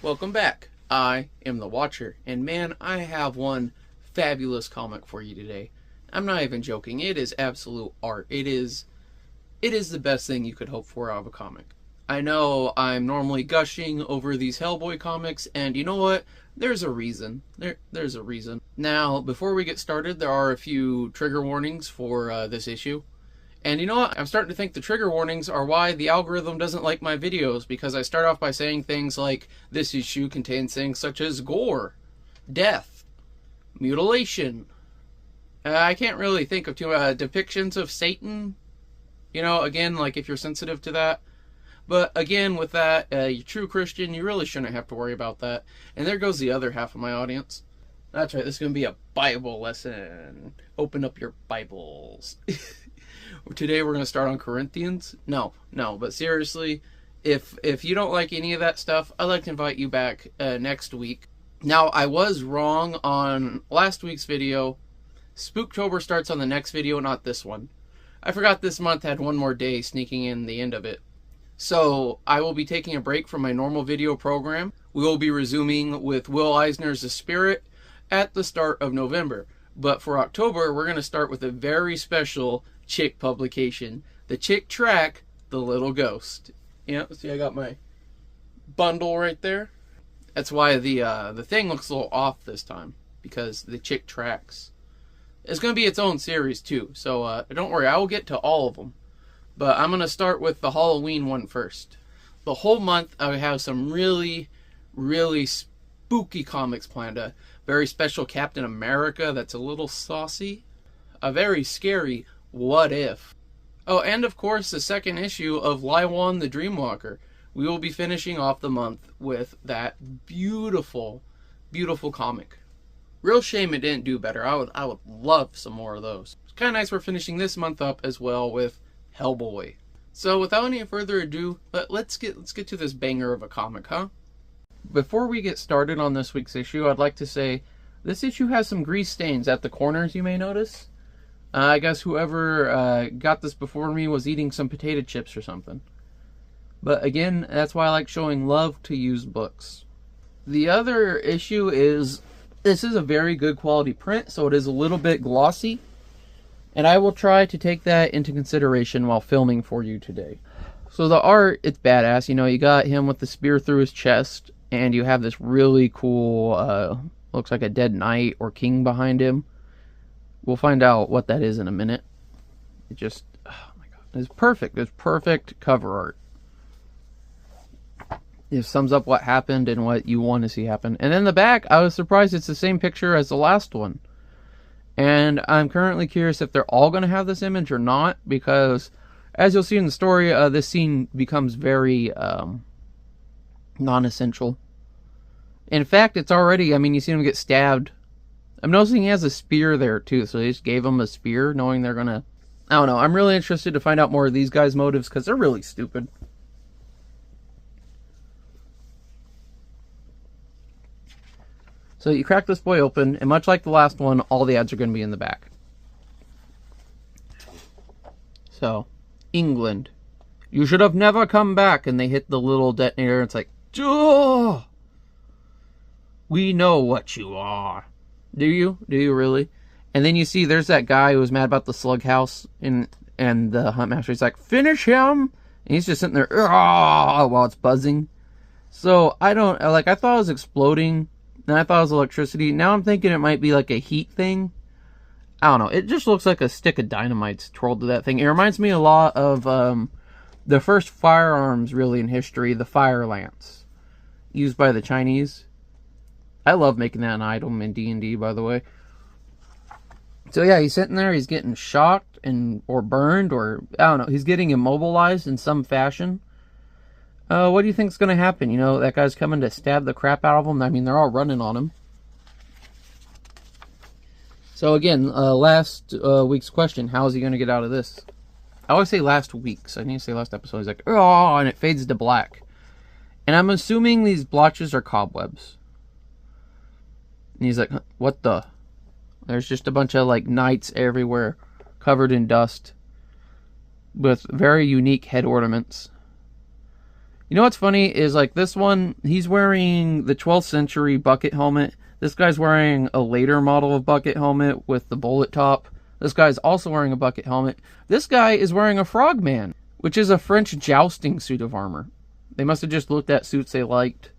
Welcome back. I am the Watcher, and man, I have one fabulous comic for you today. I'm not even joking. It is absolute art. It is the best thing you could hope for out of a comic. I know I'm normally gushing over these Hellboy comics, and you know what? There's a reason. There's a reason. Now, before we get started, there are a few trigger warnings for this issue. And you know what? I'm starting to think the trigger warnings are why the algorithm doesn't like my videos, because I start off by saying things like, this issue contains things such as gore, death, mutilation. I can't really think of too depictions of Satan. You know, again, like if you're sensitive to that. But again, with that, you're true Christian, you really shouldn't have to worry about that. And there goes the other half of my audience. That's right, this is going to be a Bible lesson. Open up your Bibles. Today we're going to start on Corinthians. No, but seriously, if you don't like any of that stuff, I'd like to invite you back next week. Now, I was wrong on last week's video. Spooktober starts on the next video, not this one. I forgot this month had one more day sneaking in the end of it. So, I will be taking a break from my normal video program. We will be resuming with Will Eisner's The Spirit at the start of November. But for October, we're going to start with a very special Chick publication. The Chick Track, The Little Ghost. Yeah, see I got my bundle right there. That's why the thing looks a little off this time, because the Chick Tracks. It's going to be its own series too, so don't worry, I will get to all of them. But I'm going to start with the Halloween one first. The whole month I have some really, really spooky comics planned. A very special Captain America that's a little saucy. A very scary What If. Oh, and of course the second issue of Laiwan the Dreamwalker. We will be finishing off the month with that beautiful, beautiful comic. Real shame it didn't do better. I would love some more of those. It's kind of nice we're finishing this month up as well with Hellboy. So without any further ado, let's get to this banger of a comic, huh? Before we get started on this week's issue, I'd like to say this issue has some grease stains at the corners, you may notice. I guess whoever got this before me was eating some potato chips or something. But again, that's why I like showing love to used books. The other issue is, this is a very good quality print, so it is a little bit glossy. And I will try to take that into consideration while filming for you today. So the art, it's badass. You know, you got him with the spear through his chest, and you have this really cool, looks like a dead knight or king behind him. We'll find out what that is in a minute. It just, oh my god, it's perfect. It's perfect cover art. It sums up what happened and what you want to see happen. And then the back, I was surprised it's the same picture as the last one. And I'm currently curious if they're all going to have this image or not, because as you'll see in the story, this scene becomes very non-essential. In fact, it's already, I mean, you see him get stabbed. I'm noticing he has a spear there too, so they just gave him a spear knowing they're gonna... I don't know, I'm really interested to find out more of these guys' motives, because they're really stupid. So you crack this boy open, and much like the last one, all the ads are going to be in the back. So, England. You should have never come back, and they hit the little detonator, and it's like, oh! We know what you are. Do you? Do you really? And then you see there's that guy who was mad about the slug house, and the Huntmaster, he's like, finish him! And he's just sitting there, while it's buzzing. So, I thought it was exploding, and I thought it was electricity. Now I'm thinking it might be like a heat thing. I don't know. It just looks like a stick of dynamite twirled to that thing. It reminds me a lot of the first firearms, really, in history, the fire lance, used by the Chinese. I love making that an item in D&D, by the way. So yeah, he's sitting there, he's getting shocked or burned, or I don't know, he's getting immobilized in some fashion. What do you think's going to happen? You know, that guy's coming to stab the crap out of him. I mean, they're all running on him. So again, last week's question, how is he going to get out of this? I always say last week's. I need to say last episode. He's like, oh, and it fades to black. And I'm assuming these blotches are cobwebs. And he's like, what the? There's just a bunch of, like, knights everywhere, covered in dust, with very unique head ornaments. You know what's funny is like this one, he's wearing the 12th century bucket helmet. This guy's wearing a later model of bucket helmet with the bullet top. This guy's also wearing a bucket helmet. This guy is wearing a frogman, which is a French jousting suit of armor. They must have just looked at suits they liked.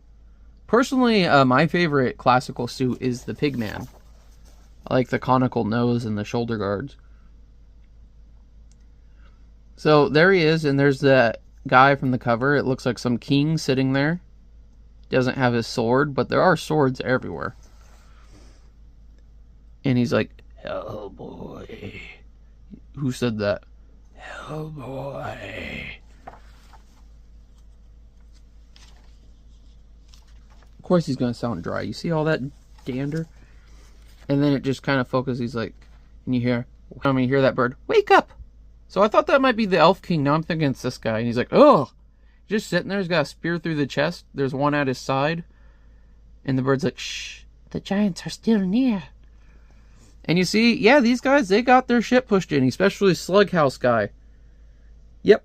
Personally, my favorite classical suit is the pigman. I like the conical nose and the shoulder guards. So there he is, and there's that guy from the cover. It looks like some king sitting there. Doesn't have his sword, but there are swords everywhere. And he's like, Hellboy. Who said that? Hellboy. Of course he's going to sound dry. You see all that dander? And then it just kind of focuses. He's like, and you hear that bird, wake up! So I thought that might be the Elf King. Now I'm thinking it's this guy. And he's like, oh! Just sitting there. He's got a spear through the chest. There's one at his side. And the bird's like, shh, the giants are still near. And you see, yeah, these guys, they got their shit pushed in. Especially Slughouse guy. Yep.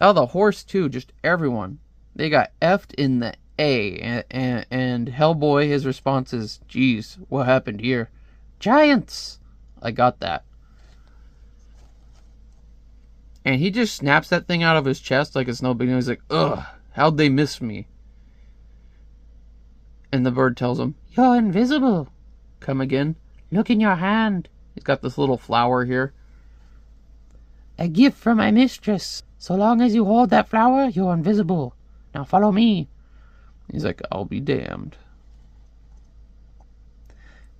Oh, the horse too. Just everyone. They got effed in the A. And Hellboy, his response is, geez, what happened here? Giants! I got that. And he just snaps that thing out of his chest like it's no big deal. He's like, ugh, how'd they miss me? And the bird tells him, you're invisible. Come again. Look in your hand. He's got this little flower here. A gift from my mistress. So long as you hold that flower, you're invisible. Now follow me. He's like, I'll be damned.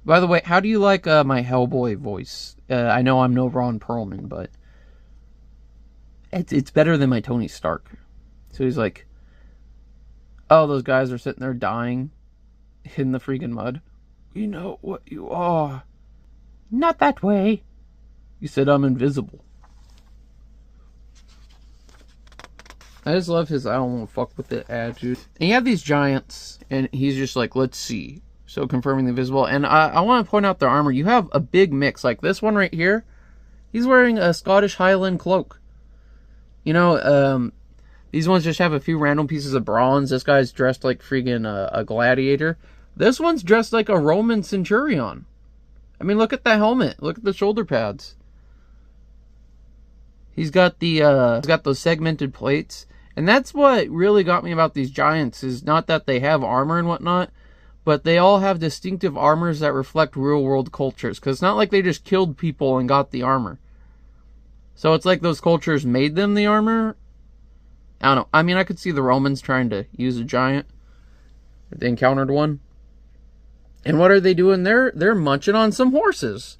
By the way, how do you like my Hellboy voice? I know I'm no Ron Perlman, but it's better than my Tony Stark. So he's like, oh, those guys are sitting there dying in the freaking mud. We know what you are. Not that way. You said I'm invisible. I just love his I don't want to fuck with it attitude. And you have these giants, and he's just like, let's see. So confirming the invisible. And I want to point out their armor. You have a big mix. Like this one right here, he's wearing a Scottish Highland cloak. You know, these ones just have a few random pieces of bronze. This guy's dressed like freaking a gladiator. This one's dressed like a Roman centurion. I mean, look at the helmet. Look at the shoulder pads. He's got those segmented plates. And that's what really got me about these giants, is not that they have armor and whatnot, but they all have distinctive armors that reflect real-world cultures. Because it's not like they just killed people and got the armor. So it's like those cultures made them the armor. I don't know. I mean, I could see the Romans trying to use a giant if they encountered one. And what are they doing? They're munching on some horses.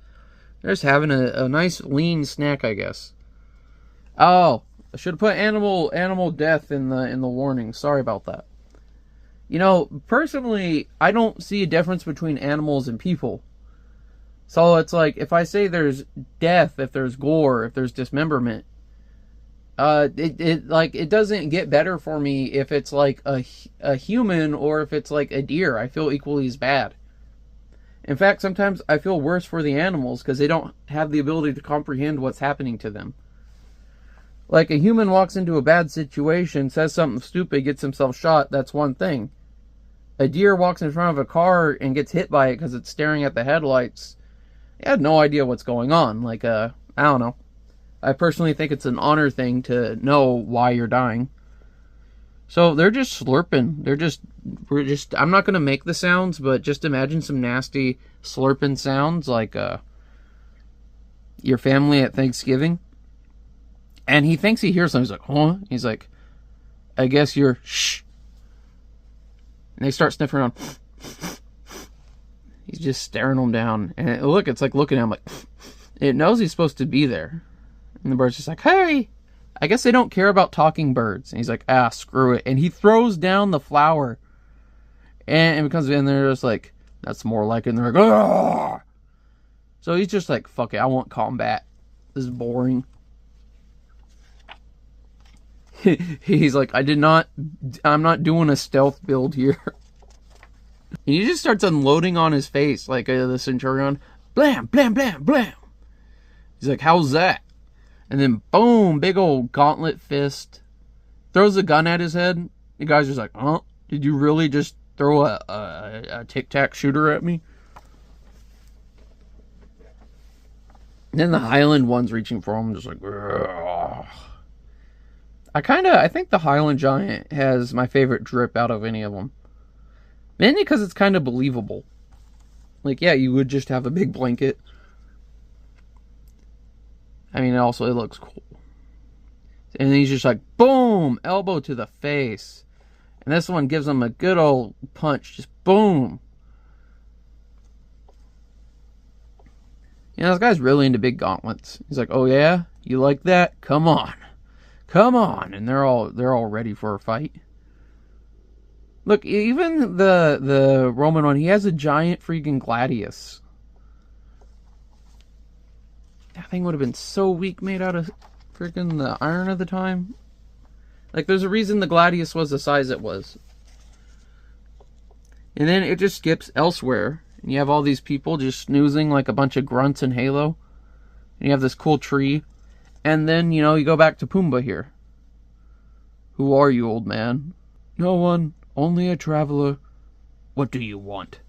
They're just having a nice lean snack, I guess. Oh, I should have put animal death in the warning. Sorry about that. You know, personally, I don't see a difference between animals and people. So it's like, if I say there's death, if there's gore, if there's dismemberment, it doesn't get better for me if it's like a human or if it's like a deer. I feel equally as bad. In fact, sometimes I feel worse for the animals because they don't have the ability to comprehend what's happening to them. Like, a human walks into a bad situation, says something stupid, gets himself shot, that's one thing. A deer walks in front of a car and gets hit by it because it's staring at the headlights. It had no idea what's going on. Like, I don't know. I personally think it's an honor thing to know why you're dying. So they're just slurping. I'm not going to make the sounds, but just imagine some nasty slurping sounds like your family at Thanksgiving. And he thinks he hears something. He's like, huh? He's like, I guess you're shh. And they start sniffing around. He's just staring them down. And look, it's like looking at him like, it knows he's supposed to be there. And the bird's just like, hey. I guess they don't care about talking birds. And he's like, screw it. And he throws down the flower. And it comes in there, just like, that's more like it. And they're like, ah. So he's just like, fuck it, I want combat. This is boring. He's like, I'm not doing a stealth build here. And he just starts unloading on his face, like the centurion. Blam, blam, blam, blam. He's like, how's that? And then boom, big old gauntlet fist. Throws a gun at his head. The guy's just like, huh? Did you really just throw a tic-tac shooter at me? And then the Highland one's reaching for him, just like, ugh. I think the Highland Giant has my favorite drip out of any of them. Mainly because it's kind of believable. Like, yeah, you would just have a big blanket. I mean, also, it looks cool. And then he's just like, boom, elbow to the face. And this one gives him a good old punch. Just boom. You know, this guy's really into big gauntlets. He's like, oh yeah? You like that? Come on. Come on. And they're all ready for a fight. Look, even the Roman one, he has a giant freaking gladius. That thing would have been so weak made out of freaking the iron of the time. Like, there's a reason the gladius was the size it was. And then it just skips elsewhere. And you have all these people just snoozing like a bunch of grunts in Halo. And you have this cool tree. And then, you know, you go back to Pumbaa here. Who are you, old man? No one. Only a traveler. What do you want?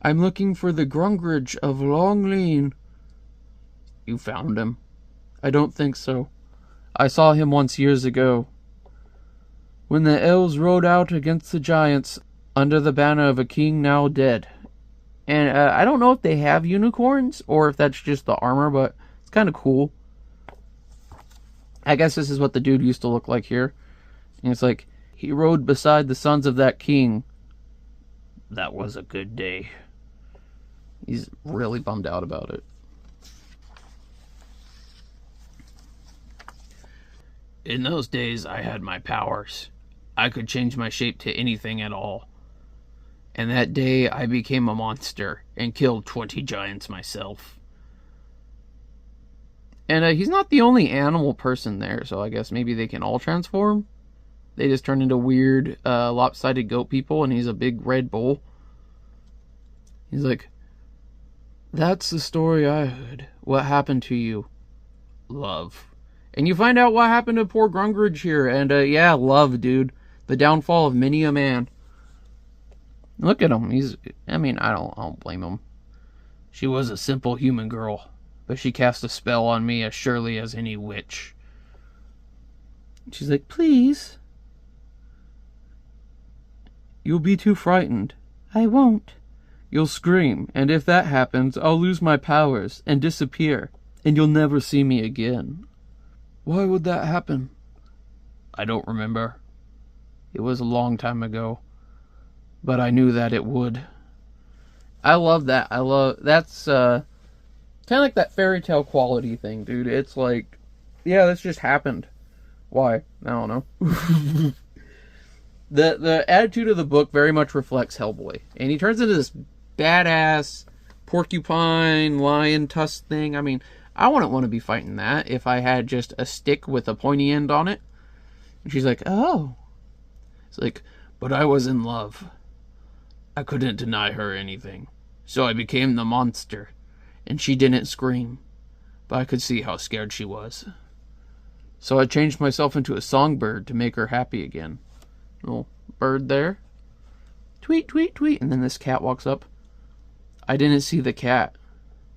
I'm looking for the Grungridge of Longlean. You found him? I don't think so. I saw him once years ago. When the elves rode out against the giants under the banner of a king now dead. And I don't know if they have unicorns or if that's just the armor, but it's kind of cool. I guess this is what the dude used to look like here. And it's like, he rode beside the sons of that king. That was a good day. He's really bummed out about it. In those days, I had my powers. I could change my shape to anything at all. And that day, I became a monster and killed 20 giants myself. And he's not the only animal person there, so I guess maybe they can all transform. They just turn into weird, lopsided goat people, and he's a big red bull. He's like, that's the story I heard. What happened to you? Love. And you find out what happened to poor Grungridge here, and yeah, love, dude. The downfall of many a man. Look at him. I don't blame him. She was a simple human girl, but she cast a spell on me as surely as any witch. She's like, please. You'll be too frightened. I won't. You'll scream, and if that happens, I'll lose my powers and disappear, and you'll never see me again. Why would that happen? I don't remember. It was a long time ago. But I knew that it would. I love that. That's kind of like that fairy tale quality thing, dude. It's like, yeah, this just happened. Why? I don't know. The attitude of the book very much reflects Hellboy. And he turns into this badass porcupine, lion, tusk thing. I mean, I wouldn't want to be fighting that if I had just a stick with a pointy end on it. And she's like, oh. It's like, but I was in love. I couldn't deny her anything. So I became the monster. And she didn't scream. But I could see how scared she was. So I changed myself into a songbird to make her happy again. Little bird there. Tweet, tweet, tweet. And then this cat walks up. I didn't see the cat.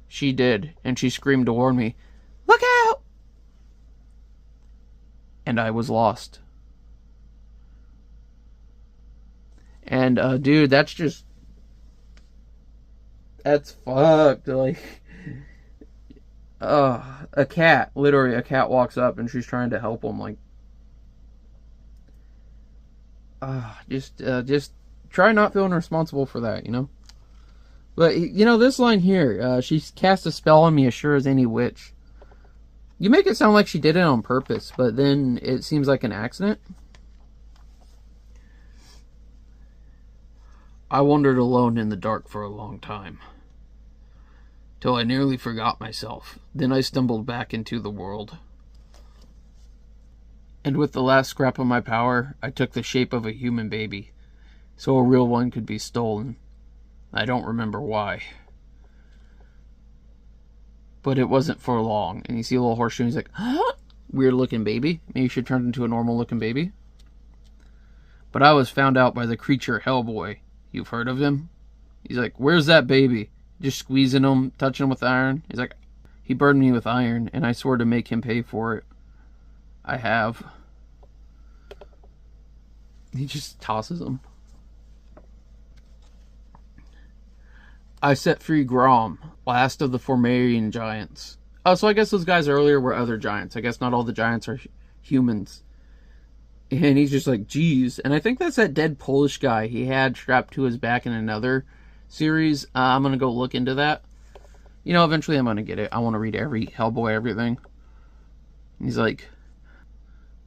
She did. And she screamed to warn me. Look out! And I was lost. And, dude, that's fucked. Like, a cat, literally a cat walks up and she's trying to help him. Like, just try not feeling responsible for that, you know? But, you know, this line here, she cast a spell on me as sure as any witch. You make it sound like she did it on purpose, but then it seems like an accident. I wandered alone in the dark for a long time, till I nearly forgot myself. Then I stumbled back into the world. And with the last scrap of my power, I took the shape of a human baby, so a real one could be stolen. I don't remember why. But it wasn't for long. And you see a little horseshoe, and he's like, huh? Weird looking baby. Maybe you should turn into a normal looking baby. But I was found out by the creature Hellboy. You've heard of him? He's like, where's that baby? Just squeezing him, touching him with iron. He's like, he burned me with iron, and I swore to make him pay for it. I have. He just tosses him. I set free Grom, last of the Formarian giants. Oh, so I guess those guys earlier were other giants. I guess not all the giants are humans. And he's just like, geez. And I think that's that dead Polish guy he had strapped to his back in another series. I'm going to go look into that. You know, eventually I'm going to get it. I want to read every Hellboy, everything. And he's like,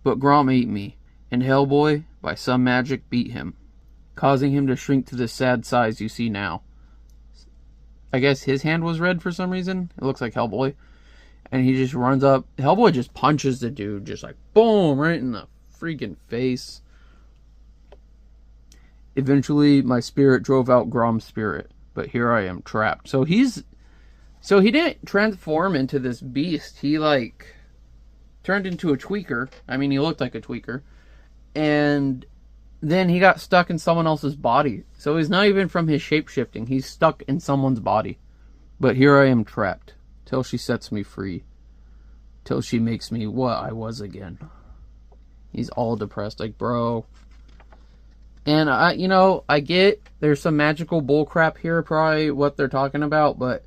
but Grom ate me, and Hellboy, by some magic, beat him, causing him to shrink to the sad size you see now. I guess his hand was red for some reason. It looks like Hellboy. And he just runs up. Hellboy just punches the dude, just like, boom, right in the freaking face. Eventually, my spirit drove out Grom's spirit, but here I am trapped. So he didn't transform into this beast. He like turned into a tweaker. I mean, he looked like a tweaker, and then he got stuck in someone else's body. So he's not even from his shape-shifting. He's stuck in someone's body. But here I am trapped, till she sets me free, till she makes me what I was again. He's all depressed, like, bro. And I get there's some magical bullcrap here, probably what they're talking about, but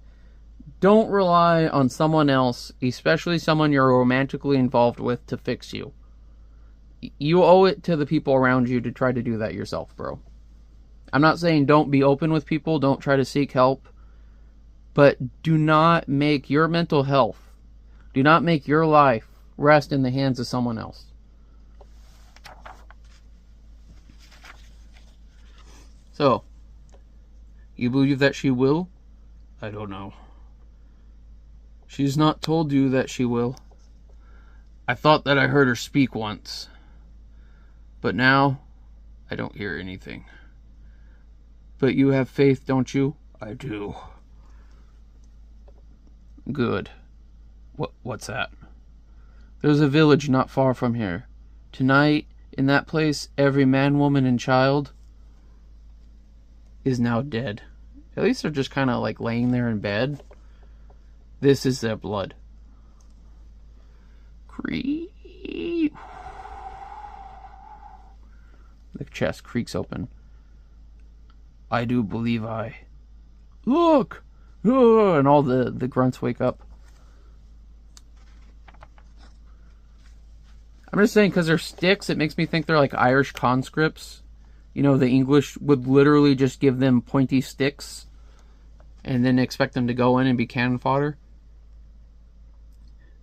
don't rely on someone else, especially someone you're romantically involved with, to fix you. You owe it to the people around you to try to do that yourself, bro. I'm not saying don't be open with people, don't try to seek help, but do not make your mental health, do not make your life rest in the hands of someone else. So, you believe that she will? I don't know. She's not told you that she will. I thought that I heard her speak once. But now, I don't hear anything. But you have faith, don't you? I do. Good. What's that? There's a village not far from here. Tonight, in that place, every man, woman, and child is now dead. At least they're just kind of like laying there in bed. This is their blood. Creep. The chest creaks open. I do believe I. Look! And all the grunts wake up. I'm just saying, because they're sticks, it makes me think they're like Irish conscripts. You know, the English would literally just give them pointy sticks and then expect them to go in and be cannon fodder.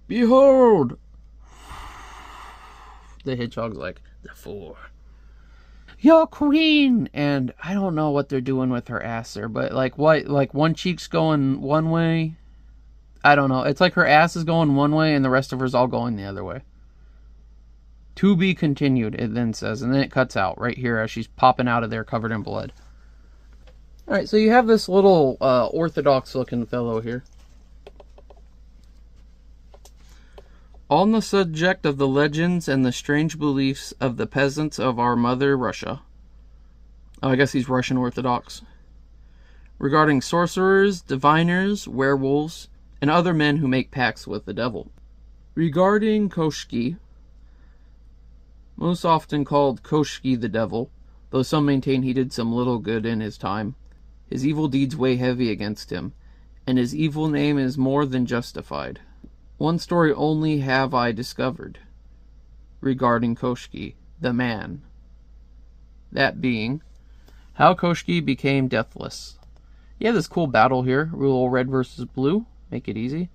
Behold! The hedgehog's like, the four. Your queen! And I don't know what they're doing with her ass there, but like what? Like one cheek's going one way? I don't know. It's like her ass is going one way and the rest of her's all going the other way. To be continued, it then says, and then it cuts out right here as she's popping out of there covered in blood. Alright, so you have this little orthodox looking fellow here. On the subject of the legends and the strange beliefs of the peasants of our mother Russia. Oh, I guess he's Russian Orthodox. Regarding sorcerers, diviners, werewolves, and other men who make pacts with the devil. Regarding Koshki, most often called Koshki the devil, though some maintain he did some little good in his time, his evil deeds weigh heavy against him, and his evil name is more than justified. One story only have I discovered regarding Koshki, the man. That being, how Koshki became deathless. You have this cool battle here, rule red versus blue, make it easy.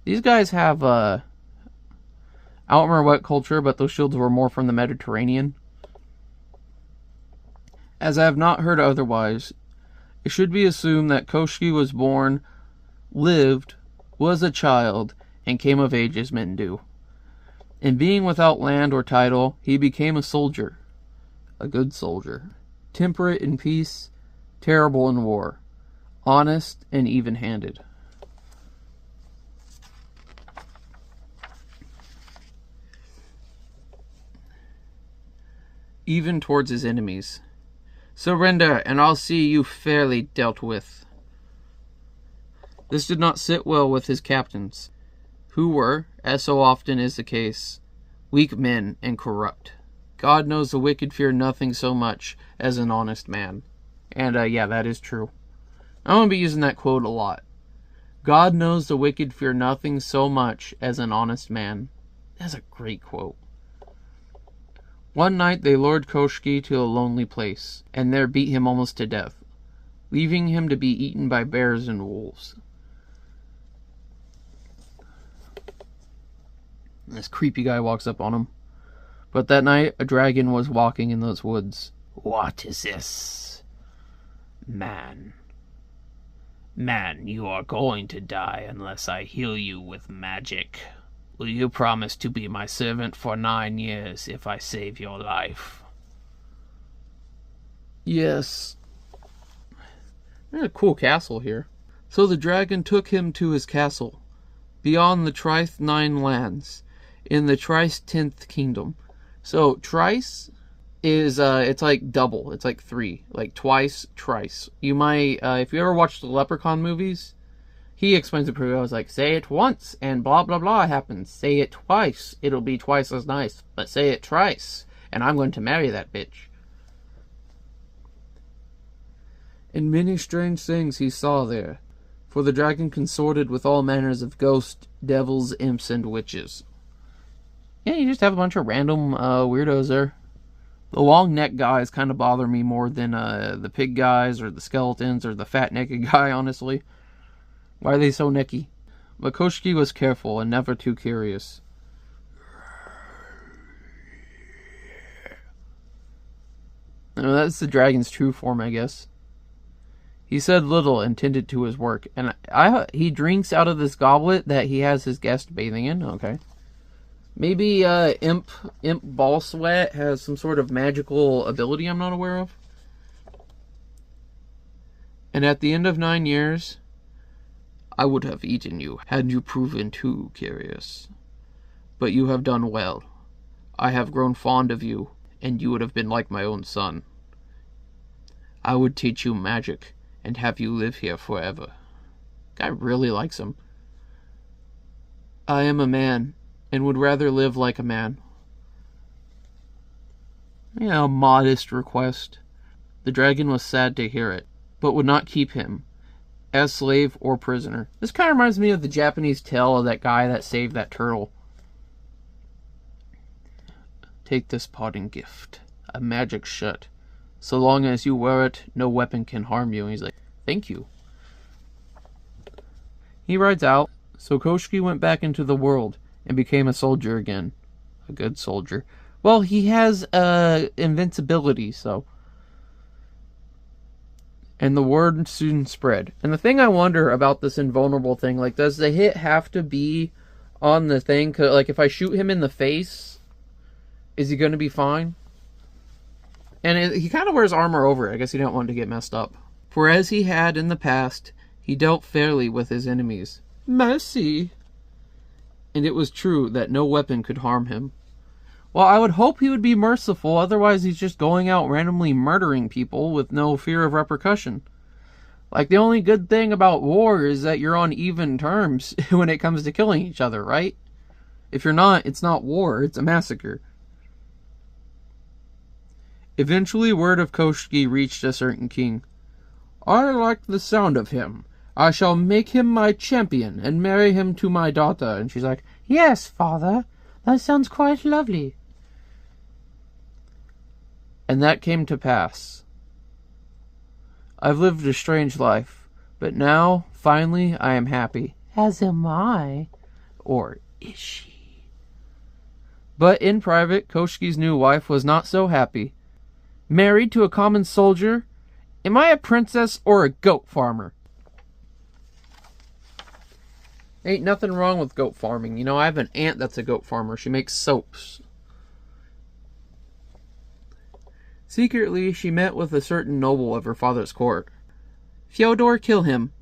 These guys have, I don't remember what culture, but those shields were more from the Mediterranean. As I have not heard otherwise, it should be assumed that Koshki was born, lived, was a child, and came of age as men do. And being without land or title, he became a soldier. A good soldier. Temperate in peace, terrible in war. Honest and even-handed. even towards his enemies. Surrender, and I'll see you fairly dealt with. This did not sit well with his captains, who were, as so often is the case, weak men and corrupt. God knows the wicked fear nothing so much as an honest man. And yeah, that is true. I'm going to be using that quote a lot. God knows the wicked fear nothing so much as an honest man. That's a great quote. One night they lured Koshki to a lonely place, and there beat him almost to death, leaving him to be eaten by bears and wolves. This creepy guy walks up on him. But that night, a dragon was walking in those woods. What is this? Man, you are going to die unless I heal you with magic. Will you promise to be my servant for 9 years if I save your life? Yes. There's a cool castle here. So the dragon took him to his castle, beyond the Trice 9 lands, in the Trice 10th kingdom. So Trice is, it's like double. It's like 3. Like twice, Trice. You might, if you ever watched the Leprechaun movies, he explains it pretty well. It's like, say it once, and blah, blah, blah happens. Say it twice, it'll be twice as nice. But say it thrice, and I'm going to marry that bitch. And many strange things he saw there, for the dragon consorted with all manners of ghosts, devils, imps, and witches. Yeah, you just have a bunch of random weirdos there. The long neck guys kind of bother me more than the pig guys, or the skeletons, or the fat naked guy, honestly. Why are they so necky? But Koshki was careful and never too curious. No, that's the dragon's true form, I guess. He said little and tended to his work. And he drinks out of this goblet that he has his guest bathing in. Okay. Maybe Imp Ball Sweat has some sort of magical ability I'm not aware of. And at the end of 9 years, I would have eaten you, had you proven too curious. But you have done well. I have grown fond of you, and you would have been like my own son. I would teach you magic, and have you live here forever. Guy really likes him. I am a man, and would rather live like a man. Yeah, a modest request. The dragon was sad to hear it, but would not keep him as slave or prisoner. This kind of reminds me of the Japanese tale of that guy that saved that turtle. Take this parting gift, a magic shirt. So long as you wear it, no weapon can harm you. And he's like, thank you. He rides out, so Koshki went back into the world and became a soldier again. A good soldier. Well, he has invincibility, so. And the word soon spread. And the thing I wonder about this invulnerable thing, like, does the hit have to be on the thing? 'Cause, like, if I shoot him in the face, is he going to be fine? And he kind of wears armor over it. I guess he didn't want to get messed up. For as he had in the past, he dealt fairly with his enemies. Mercy! And it was true that no weapon could harm him. Well, I would hope he would be merciful, otherwise he's just going out randomly murdering people with no fear of repercussion. Like, the only good thing about war is that you're on even terms when it comes to killing each other, right? If you're not, it's not war, it's a massacre. Eventually, word of Koshki reached a certain king. I like the sound of him. I shall make him my champion and marry him to my daughter. And she's like, yes, father, that sounds quite lovely. And that came to pass. I've lived a strange life, but now, finally, I am happy. As am I. Or is she? But in private, Koshki's new wife was not so happy. Married to a common soldier? Am I a princess or a goat farmer? Ain't nothing wrong with goat farming. You know, I have an aunt that's a goat farmer. She makes soaps. Secretly, she met with a certain noble of her father's court. Fyodor, kill him.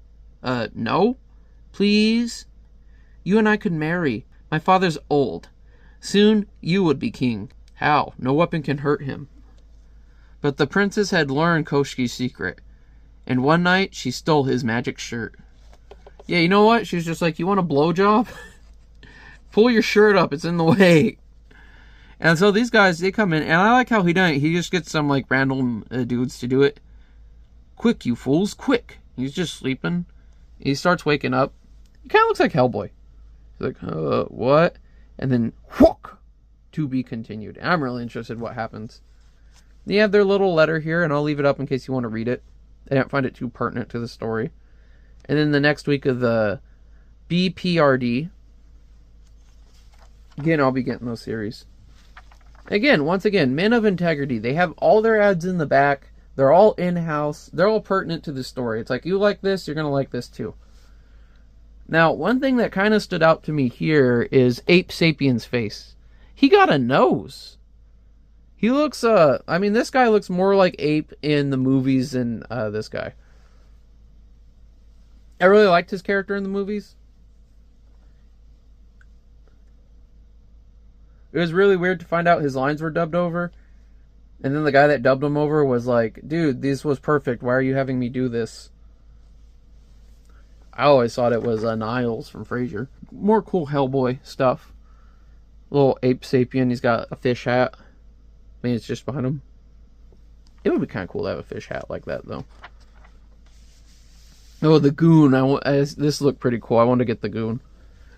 No? Please? You and I could marry. My father's old. Soon, you would be king. How? No weapon can hurt him. But the princess had learned Koshki's secret, and one night she stole his magic shirt. Yeah, you know what? She's just like, you want a blowjob? Pull your shirt up, it's in the way. And so these guys, they come in, and I like how he does it. He just gets some, like, random dudes to do it. Quick, you fools, quick. He's just sleeping. He starts waking up. He kind of looks like Hellboy. He's like, what? And then, whook! To be continued. I'm really interested in what happens. They have their little letter here, and I'll leave it up in case you want to read it. I don't find it too pertinent to the story. And then the next week of the BPRD. Again, I'll be getting those series. Again, once again, men of integrity. They have all their ads in the back. They're all in-house. They're all pertinent to the story. It's like, you like this, you're going to like this too. Now, one thing that kind of stood out to me here is Ape Sapien's face. He got a nose. He looks, I mean, this guy looks more like Ape in the movies than this guy. I really liked his character in the movies. It was really weird to find out his lines were dubbed over. And then the guy that dubbed him over was like, dude, this was perfect. Why are you having me do this? I always thought it was Niles from Frasier. More cool Hellboy stuff. Little Ape Sapien. He's got a fish hat. I mean, it's just behind him. It would be kind of cool to have a fish hat like that, though. Oh, the goon. This looked pretty cool. I wanted to get the goon.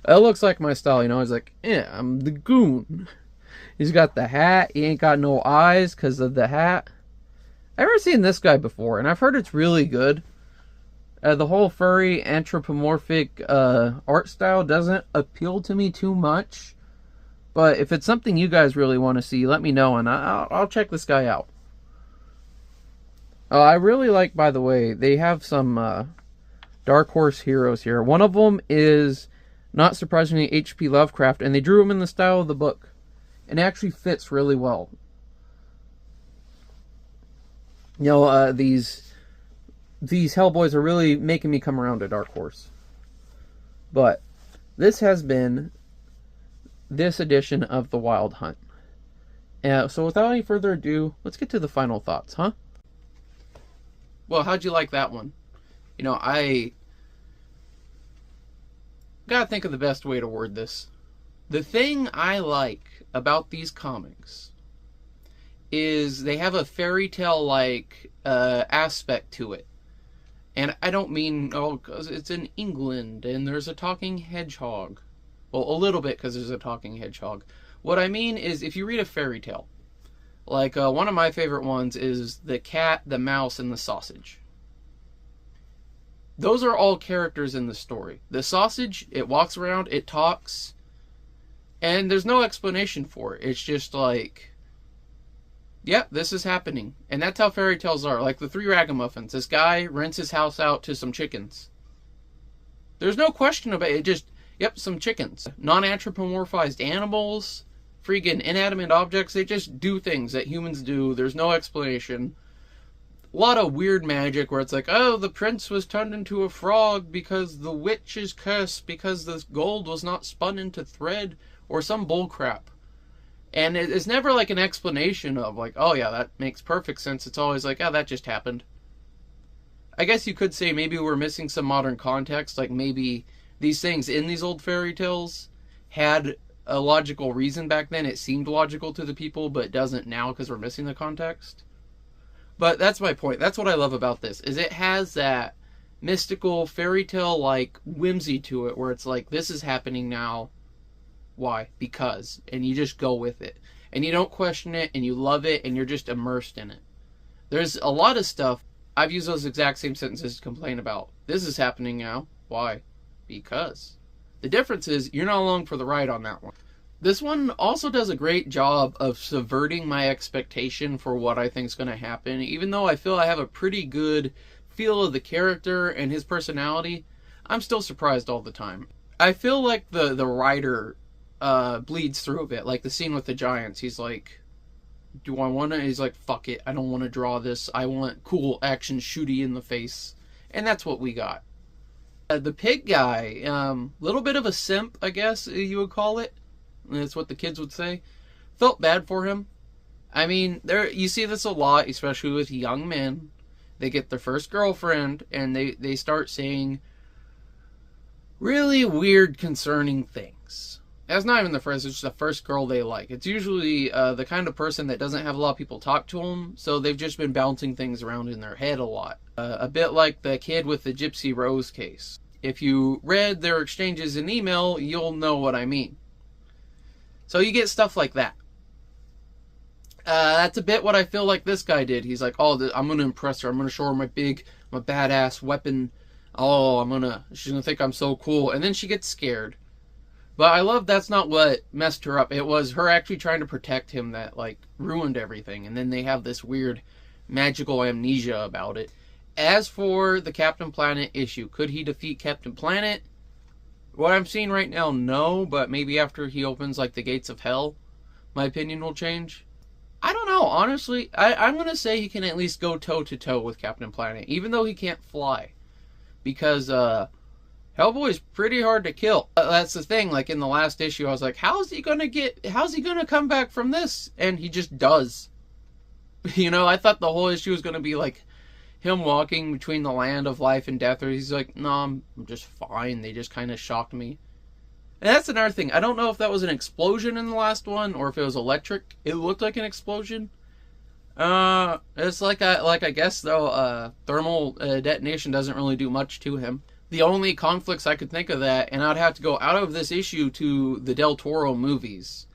It looks like my style, you know. He's like, yeah, I'm the goon. He's got the hat. He ain't got no eyes because of the hat. I've never seen this guy before, and I've heard it's really good. The whole furry anthropomorphic art style doesn't appeal to me too much. But if it's something you guys really want to see, let me know, and I'll check this guy out. I really like, by the way, they have some Dark Horse heroes here. One of them is, not surprisingly, H.P. Lovecraft, and they drew him in the style of the book. And it actually fits really well. You know, these Hellboys are really making me come around to Dark Horse. But this has been this edition of The Wild Hunt. So without any further ado, let's get to the final thoughts, huh? Well, how'd you like that one? You know, I gotta think of the best way to word this. The thing I like about these comics is they have a fairy tale-like aspect to it. And I don't mean, because it's in England and there's a talking hedgehog. Well, a little bit because there's a talking hedgehog. What I mean is if you read a fairy tale, like one of my favorite ones is The Cat, the Mouse, and the Sausage. Those are all characters in the story. The sausage, it walks around, it talks, and there's no explanation for it. It's just like, yep, this is happening. And that's how fairy tales are. Like the Three Ragamuffins. This guy rents his house out to some chickens. There's no question about it. Just, yep, some chickens. Non-anthropomorphized animals. Freaking inanimate objects. They just do things that humans do. There's no explanation. A lot of weird magic where it's like, oh, the prince was turned into a frog because the witch is cursed because the gold was not spun into thread, or some bullcrap. And it's never like an explanation of like, oh yeah, that makes perfect sense. It's always like, oh, that just happened. I guess you could say maybe we're missing some modern context, like maybe these things in these old fairy tales had a logical reason back then. It seemed logical to the people, but it doesn't now because we're missing the context. But that's my point. That's what I love about this, is it has that mystical fairy tale-like whimsy to it, where it's like, this is happening now. Why? Because. And you just go with it. And you don't question it, and you love it, and you're just immersed in it. There's a lot of stuff, I've used those exact same sentences to complain about. This is happening now. Why? Because. The difference is, you're not along for the ride on that one. This one also does a great job of subverting my expectation for what I think is going to happen. Even though I feel I have a pretty good feel of the character and his personality, I'm still surprised all the time. I feel like the writer bleeds through a bit. Like the scene with the giants. He's like, do I want to? He's like, fuck it. I don't want to draw this. I want cool action shooty in the face. And that's what we got. The pig guy, little bit of a simp, I guess you would call it. That's what the kids would say. Felt bad for him. I mean, there you see this a lot, especially with young men. They get their first girlfriend and they start saying really weird, concerning things. That's not even the first, it's just the first girl they like. It's usually the kind of person that doesn't have a lot of people talk to them, so they've just been bouncing things around in their head a lot. A bit like the kid with the Gypsy Rose case. If you read their exchanges in email, you'll know what I mean. So you get stuff like that. That's a bit what I feel like this guy did. He's like, oh, I'm going to impress her. I'm going to show her my badass weapon. Oh, she's going to think I'm so cool. And then she gets scared. But I love that's not what messed her up. It was her actually trying to protect him that, like, ruined everything. And then they have this weird magical amnesia about it. As for the Captain Planet issue, could he defeat Captain Planet? What I'm seeing right now, no. But maybe after he opens, like, the gates of hell, my opinion will change. I don't know, honestly. I'm going to say he can at least go toe-to-toe with Captain Planet, even though he can't fly. Because, Hellboy's pretty hard to kill. That's the thing, like in the last issue, I was like, how's he gonna come back from this? And he just does. You know, I thought the whole issue was gonna be like him walking between the land of life and death, or he's like, no, I'm just fine. They just kind of shocked me. And that's another thing. I don't know if that was an explosion in the last one, or if it was electric. It looked like an explosion. It's like I guess though, thermal detonation doesn't really do much to him. The only conflicts I could think of that, and I'd have to go out of this issue to the Del Toro movies,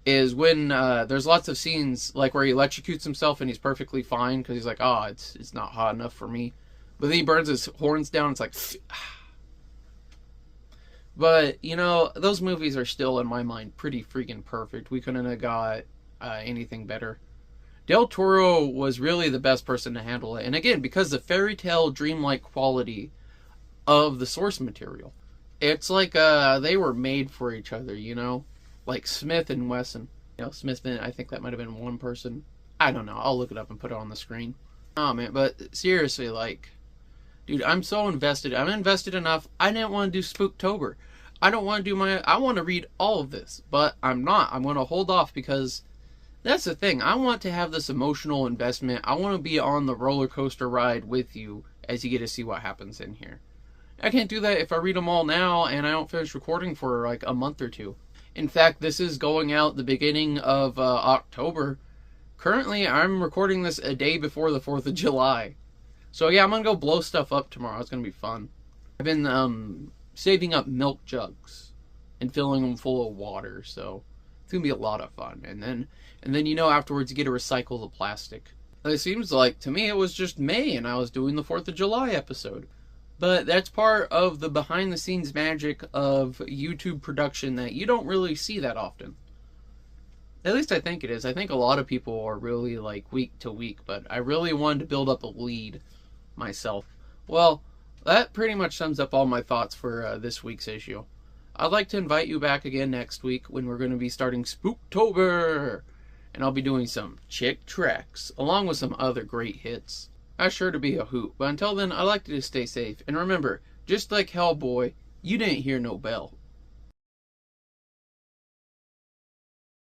is when there's lots of scenes like where he electrocutes himself and he's perfectly fine because he's like, oh, it's not hot enough for me. But then he burns his horns down. It's like, but you know, those movies are still in my mind pretty freaking perfect. We couldn't have got anything better. Del Toro was really the best person to handle it, and again, because the fairy tale dreamlike quality of the source material. It's like they were made for each other, you know? Like Smith and Wesson. You know, Smith and I think that might have been one person. I don't know. I'll look it up and put it on the screen. Oh man, but seriously, like, dude, I'm so invested. I'm invested enough. I didn't want to do Spooktober. I don't want to do I want to read all of this, but I'm not. I'm going to hold off because that's the thing. I want to have this emotional investment. I want to be on the roller coaster ride with you as you get to see what happens in here. I can't do that if I read them all now and I don't finish recording for like a month or two. In fact, this is going out the beginning of October. Currently, I'm recording this a day before the 4th of July. So yeah, I'm going to go blow stuff up tomorrow. It's going to be fun. I've been saving up milk jugs and filling them full of water. So it's going to be a lot of fun. And then you know, afterwards you get to recycle the plastic. It seems like, to me, it was just May and I was doing the 4th of July episode. But that's part of the behind-the-scenes magic of YouTube production that you don't really see that often. At least I think it is. I think a lot of people are really like week to week, but I really wanted to build up a lead myself. Well, that pretty much sums up all my thoughts for this week's issue. I'd like to invite you back again next week when we're going to be starting Spooktober. And I'll be doing some chick tracks, along with some other great hits. That's sure to be a hoot. But until then, I'd like to just stay safe. And remember, just like Hellboy, you didn't hear no bell.